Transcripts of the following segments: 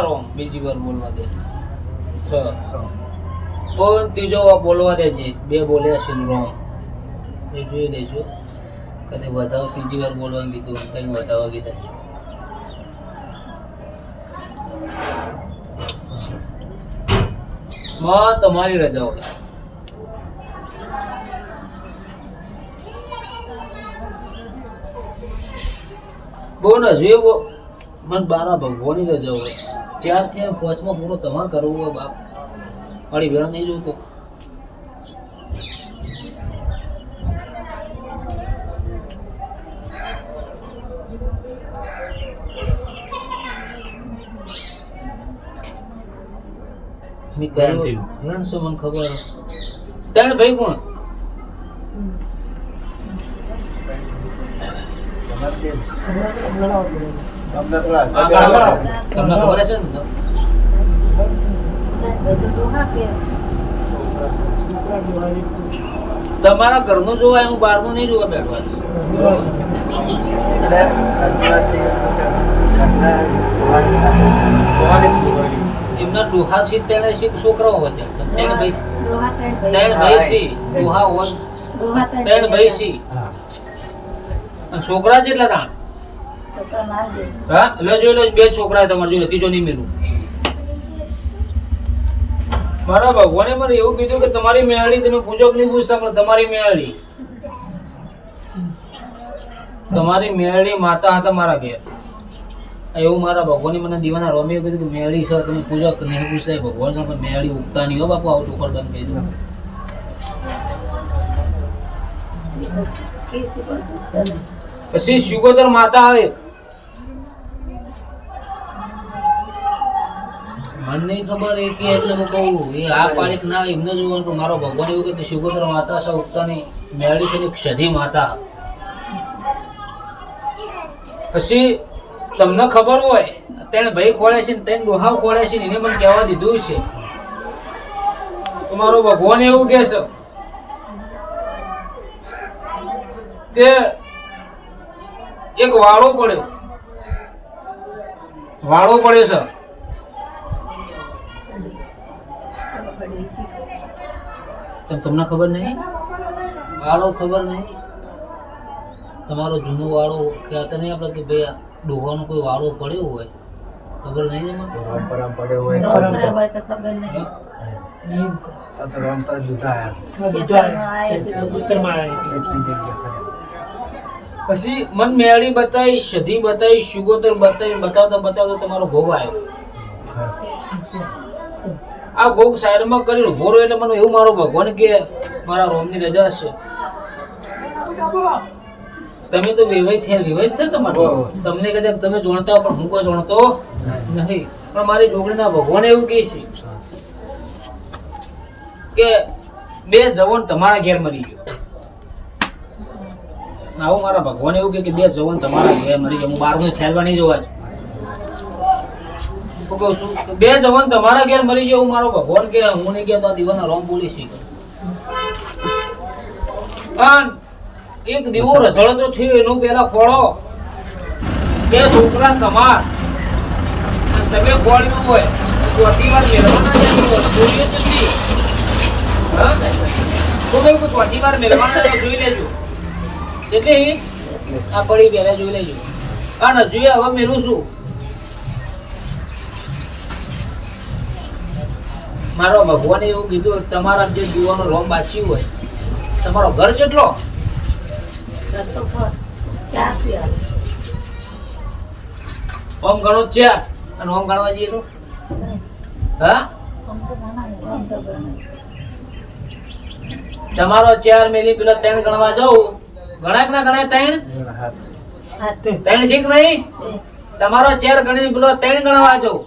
રોમ બીજી વાર બોલવા દે. પણ ત્રીજો બોલવા દે છે. બે બોલ્યા છે રોમ એ જોઈ લેજો. કદી વધાવો ત્રીજી વાર બોલવાનું કીધું કઈ વધાવા કીધા. માં તમારી રજા હોય. બહુ ના જોઈએ મને બારા ભગવાનની રજા હોય ત્યારથી ફોચમાં પૂરો તમારે કરવું હોય બાપ. મારી વેળા નહીં જોતો. મેં કર્યું વેણ શું મને ખબર. તારે ભાઈ કોણ? તમને ખબર હશે ને? તમારા ઘરનું જોવા એનું બહારનું નહીં જોવા બેઠવા છે. એમના ડોહા છે તેને છોકરાઓ હોય ત્રણ ભાઈ છે છોકરા જેટલા તાણ. હા એટલે જોઈ લો બે છોકરા તમારે જોઈ લો ત્રીજો નહીં મેલું. મારા ભગવાને મને એવું કીધું કે તમારી મેળડી તમે પૂછો કે નહીં પૂછતા પણ તમારી મેળડી માતા હતા મારા ઘેર. એવું મારા ભગવાને મને દીવાના રોમે એવું કીધું કે મેળડી છે તમે પૂછો કે નહીં પૂછતા. ભગવાન પણ મેળડી ઉગતા નહીં હો બાપુ. આવું ચોખર બંધ કીધું. પછી સુગોદર માતા આવે. મને નહીં ખબર એ કે એટલે હું કહું એ આ પાડીક ના એમને જોવાનું. મારો ભગવાન એવું કે સુગોદર માતા છે ઉગતાની મેળડી છે ક્ષધી માતા. પછી તમને ખબર હોય તેને ભાઈ ખોળે છે તેને ડોહાવ ખોળે છે એને મને કહેવા દીધું છે. તો મારો ભગવાન એવું કે છે કે એક વાળો પડ્યો છે. તમને ખબર નહીં? વાળો ખબર નહીં? તમારો જૂનો વાળો કહેતા નહીં આપણે કે ભાઈ ડોવાનો કોઈ વાળો પડ્યો હોય ખબર નહીં? એમાં પરંપરા પડ્યો હોય તો ખબર નહીં. પછી મન મેળી બતાવી સધી બતાવી સુગોતર બતાવી બતાવતા તમારો ભોગ આવ્યો. આ ભોગ સાઈડમાં કરી ઉભો રહ્યો એટલે મને એવું મારો ભગવાન કે મારા રોમની રજા છે. તમે તો વિવાહ છે તમારો. તમને કદાચ તમે જોણતા પણ હું કોઈ જોણતો નહીં. પણ મારી જોગણીના ભગવાન એવું કહે છે કે બે જવાન તમારા ઘેર મરી ગયો. આવું મારા ભગવાન એવું કે બે જવાન તમારા ઘેર મરી ગયો. હું બહારનું ખેલવા નહીં જોવા છું. બે જવાન તમારા ઘેર મરી ગયો. હું મારો ભગવાન કે હું નહીં ગયા તો આ દીવાના રોમ બોલી શીખ. એક દીવો રજળતો થયો એનો પેલા ફોડો બે છોકરા તમાર તમે ફોડ્યું હોય ચોથી વાર મેળવવાના જોઈ લેજો. એટલે આ પડી પહેલા જોઈ લેજો. કારણ જોઈએ હવે મેળવું છું. મારો ભગવાને એવું કીધું તમારા જે જીવાનો રોમ બાચ્યું હોય તમારો ઘર કેટલો ઓમ ગણો 4 અને ઓમ ગણવા જઈએ તો હા તમારો 4 મેલી પેલો 3 ગણવા જાવ ગણાય ના ગણાય 3 શીખ નહીં. તમારો 4 ગણી પેલો 3 ગણવા જાવ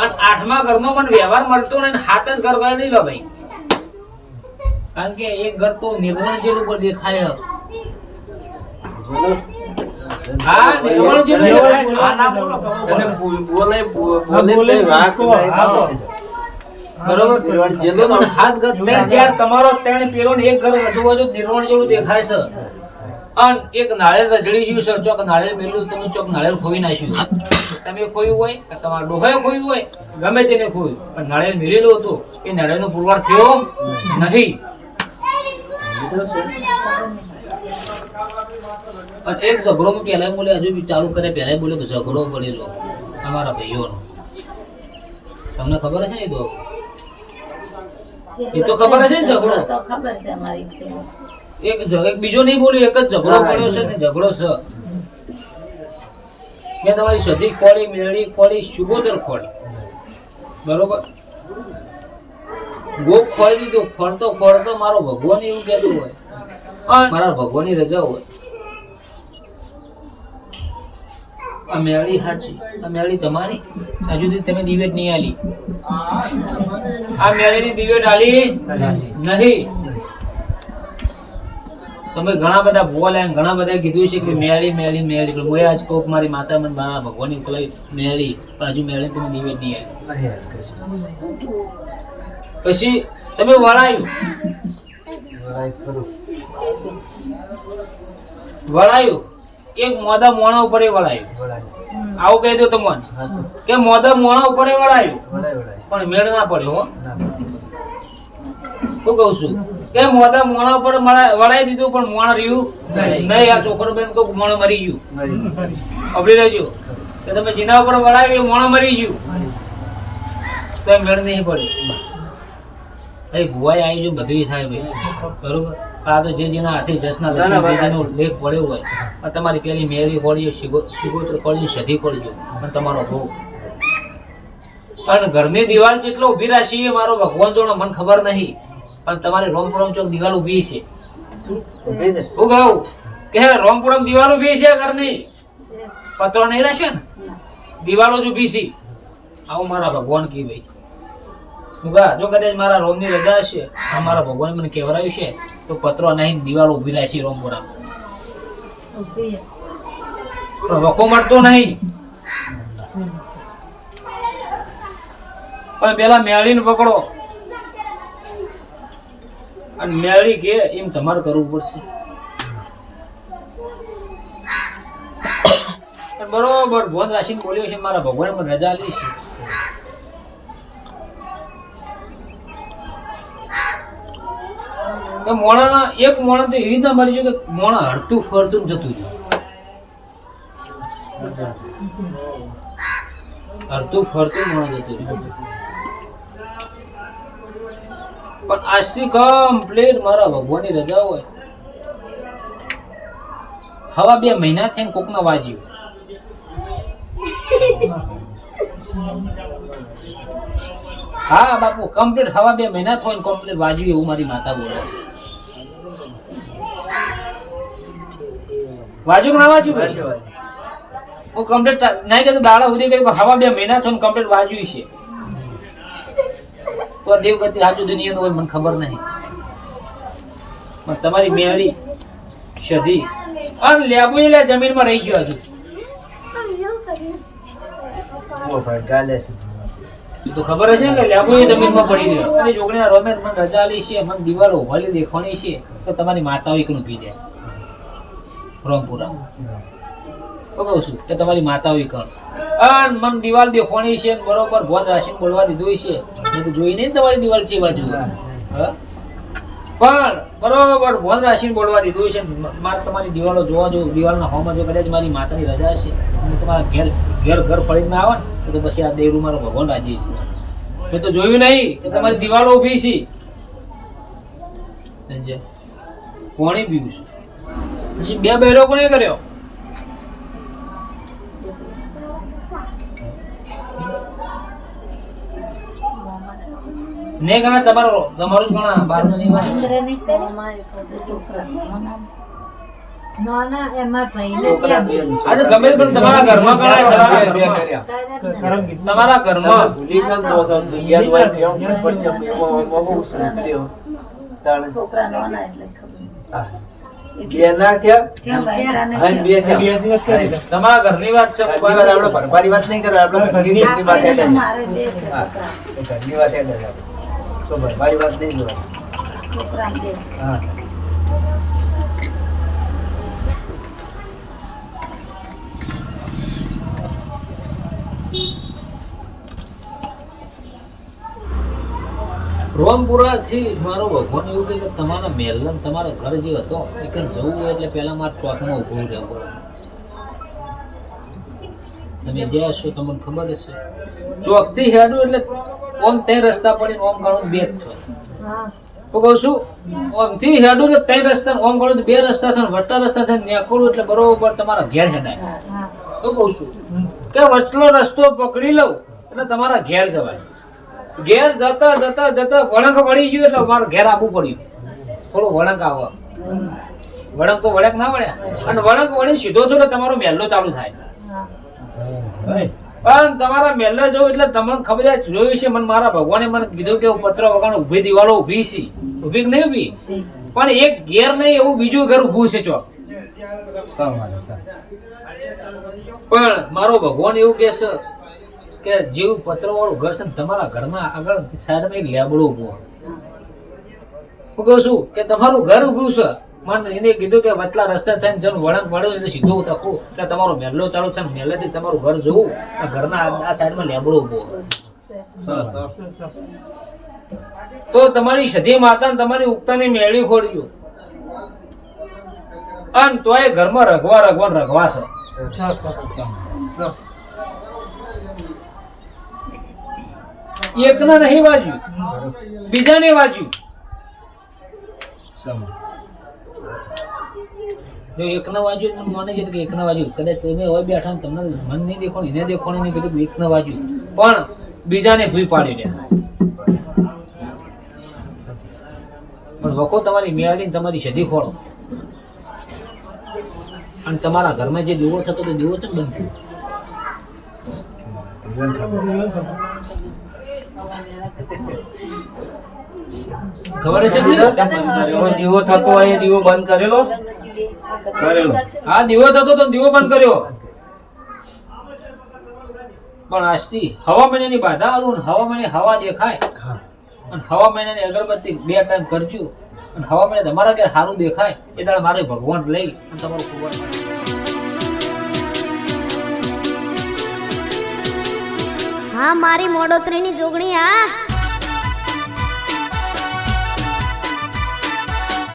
અને 8મા ઘરમાં મને વ્યવહાર મળતો ને 7 જ ઘર ગયા નહીં લો ભાઈ. કારણ કે એક ઘર તો નિર્મળ જેલ ઉપર દેખાય. હા નિર્મળ જેલ દેખાય. બરોબર હાથ ઘર 3 4 તમારો 3 પેલો ને એક ઘર વધુ નિર્મળ જેવું દેખાય છે. અને એક નાળિયેર રજડી ગયું છે, ચોક નાળિયેર મેલું તમે ચોક નાળિયેર ખોઈ નાખ્યું. તમે ખોયું હોય કે તમારા ડોહાએ ખોયું હોય, ગમે તેને ખોયું, પણ નાળિયેર મેલેલું હતું એ નાળિયેરનો પુરવાર થયો નહીં. અને એક ઝઘડો પહેલા બોલે, હજુ બી ચાલુ કરે પહેલા બોલે કે ઝઘડો પડેલો તમારા ભાઈઓનો. તમને ખબર છે ને? એ તો ખબર હશે ને ઝઘડો. એક બીજો નહીં બોલ્યો, એક જ ઝઘડો પડ્યો છે ને. ઝઘડો છે મેં તમારી સધી ખોળી, મેળી ખોળી, સુગોદર ખોળી, બરોબર. ગોખ ખોળી દીધું. ફરતો ફરતો મારો ભગવાન એવું કહેતું હોય, મારા ભગવાનની રજા હોય. આ મેળી સાચી, આ મેળી તમારી. હજુ સુધી તમે દિવેટ નહીં આલી. આ મેળીની દિવેટ આલી નહીં. તમે ઘણા બધા બોલ્યા, ઘણા બધા કીધું છે કે મેળી મેળી મેળી, પણ હું આજ કહું મારી માતા મને મારા ભગવાનની પેલા મેળી, પણ હજુ મેળી તમે દિવેટ નહીં આલી. પછી તમે વળાયું, વળાયું એક મોદા મોણા ઉપર વળાયું. આવું કહી દો તમને કે મોદા મોણા ઉપર વળાયું, પણ મેળ ના પડ્યો. હો હું કઉ છું કે મોદા મોણા ઉપર વળાઈ દીધું, પણ મોણ રહ્યું નહીં. આ છોકરો બેન તો મોણ મરી ગયું. અબડી રહેજો કે તમે જેના ઉપર વળાય એ મોણ મરી ગયું, તો મેળ નહીં પડ્યો. એ ભુવાઈ આવી જો બધું થાય ભાઈ, બરોબર. આ તો જે જેના હાથે જસના લક્ષ્મીનો લેખ પડ્યો હોય, તમારી પેલી મેળી ખોળ્યો, સુગોત્ર ખોળ્યું, સધી ખોળ્યો, પણ તમારો ભોગ. અને ઘરની દિવાલ જેટલો ઉભી રાખી એ મારો ભગવાન જોડો મને ખબર નહીં, પણ તમારી રોમપુરમ ચોક દિવાલ ઉભી છે. હું કહું કે રોમપુરમ દિવાલ ઉભી છે ઘરની, પત્રો નહીં રહેશે ને, દિવાલો જ ઉભી છે. આવું મારા ભગવાન કી ભાઈ. જો કદાચ મારા રોમની રજા હશે, મારા ભગવાન મને કહેવરાયું છે, તો પત્રો નહીં દિવાલો ઉભી રહે છે રોમપુરા. વખો મળતો નહીં. પણ પેલા મેળીને પકડો, અને મેળી કે એમ તમારે કરવું પડશે. બરોબર ભોન રાશિને બોલ્યો છે, મારા ભગવાન મને રજા આપી છે. મોણા એક મોણા તો એવી રીતે મરી ગયું કે મોણા હડતું ફરતું જતું રહ્યું. હડતું ફરતું મોણા જતું રહ્યું. પણ આજથી કમ્પ્લીટ મારા ભગવાનની રજા હોય. હવા 2 મહિના થઈને કોકના વાજ્યું. હા બાપુ કમ્પ્લીટ હવા 2 મહિના થઈને કમ્પ્લીટ વાજ્યું એવું મારી માતા બોલે. વાજુ કે ના વાજુ? હું કમ્પ્લીટ નહીં કહેતો, દાડા સુધી કહ્યું હવા 2 મહિના થઈને કમ્પ્લીટ વાજ્યું છે. તો દેવગતિ હાજુ દુનિયાનો હોય મને ખબર નહીં, પણ તમારી મેળી સધી અને લેબુ એટલે જમીનમાં રહી ગયો. હજુ તો ખબર હશે કે લેબુ એ જમીનમાં પડી ગયો. અને જોગણીના રોમેન્સ મને રજા આલી છે, મને દિવાલો ઉભાલી દેખાણી છે, તો તમારી માતાઓ એકનું પી જાય રોમપુરા. કહું છું કે તમારી માતાઓ એકણ અને મને દિવાલ દેખાણી છે, બરોબર ભોન રાશિને બોલવા દીધું છે. મેં તો જોઈ નહીં તમારી દિવાલ છે બાજુ, પણ બરોબર ભોન રાશિને બોલવા દીધું છે. મારે તમારી દિવાલો જોવા જો, દિવાલના હોમાં જો કદાચ મારી માતાની રજા છે અને તમારા ઘેર ઘર ફરી ના આવે ને, તો પછી આ દેવરું મારો ભગવાન રાજી છે. મેં તો જોયું નહીં કે તમારી દિવાલો ઊભી છે. કોણે પીવું છે? પછી 2 બહેરો કોને કર્યો? નહીં ગણા તમારું જ ગણા, બારનું નહીં ગણા. આજે ગમે પણ તમારા ઘરમાં ગણાય, તમારા ઘરમાં તમારા ઘરની વાત છે. આપણે ભરપારી વાત નહીં કરે, આપણે ઘરની વાત છે. તો ભરપારી વાત નહીં જોવાય. રોમપુરા થી મારો ભગવાન એવું કહે કે તમારા મહેલ ને તમારા ઘર જે હતો એ કઈ જવું હોય એટલે પહેલા મારે ચોથમાં ઊભું રહેવું પડે. તમે ગયા છો તમને ખબર હશે ચોકથી હેડું એટલે ઓમ તે રસ્તા પડીને ઓમ ગણો બે જ થયો. હું કહું છું ઓમથી હેડું એટલે ત્રણ રસ્તા ઓમ ગણો બે રસ્તા થાય વળતા રસ્તા થાય નેકળું એટલે બરોબર તમારા ઘેર હેડાય. તો કહું છું કે વચલો રસ્તો પકડી લઉં એટલે તમારા ઘેર જવાય. ઘેર જતા જતા જતા વળંક વળી ગયું એટલે મારે ઘેર આવવું પડ્યું. થોડું વળંક આવે વળંક તો વળંક ના વળ્યા અને વળંક વળી સીધો છો એટલે તમારો મહેલો ચાલુ થાય. પણ તમારા મહેલા જવું એટલે તમને ખબર જોયું છે મને મારા ભગવાને મને કીધું કે પત્ર વગાડો ઊભી દિવાલો ઊભી છે ઊભી કે નહીં ઊભી પણ એક ઘેર નહીં એવું બીજું ઘર ઊભું છે ચોક. પણ મારો ભગવાન એવું કહે છે કે જેવું પત્ર વાળું ઘર છે ને તમારા ઘરના આગળ સાઈડમાં એક લેબડો ઊભો. હું કહું છું કે તમારું ઘર ઊભું છે મને એને કીધું કે વચલા રસ્તા થઈને જણ વળંક વળ્યો એટલે સીધું તકું એટલે તમારો મહેલો ચાલુ છે મહેલેથી તમારું ઘર જોવું ઘરના આ સાઈડમાં લેબડો ઊભો. તો તમારી સધી માતા ને તમારી ઉગતાની મેળી ખોડ્યું અને તોય ઘરમાં રગવા છે. એકના નહીં વાજ્યું બીજાને વાજ્યું. જો એકના વાજ્યું મને કીધું કે એકના વાજ્યું કદાચ તમે હોય બેઠા ને તમને મન નહીં દેખોણ એને દેખોણ નહીં કીધું એકના વાજ્યું પણ બીજાને ભૂઈ પાડી દે. પણ વખો તમારી મેળીને તમારી સદી ખોળો અને તમારા ઘરમાં જે દીવો થતો તો દીવો છે બંધ ખબર છે દીવો થતો હોય દીવો બંધ કરેલો હા દીવો થતો તો દીવો બંધ કર્યો. પણ આજથી હવા મહિનાની બાધા આલું ને હવા મહિને હવા દેખાય અને હવા મહિનાની અગરબત્તી 2 ટાઈમ કરજો અને હવા મહિને તમારા ઘેર સારું દેખાય એ દાડે મારે ભગવાન લઈ અને તમારું ખૂબ હા મારી મોડોતરીની જોગણી આ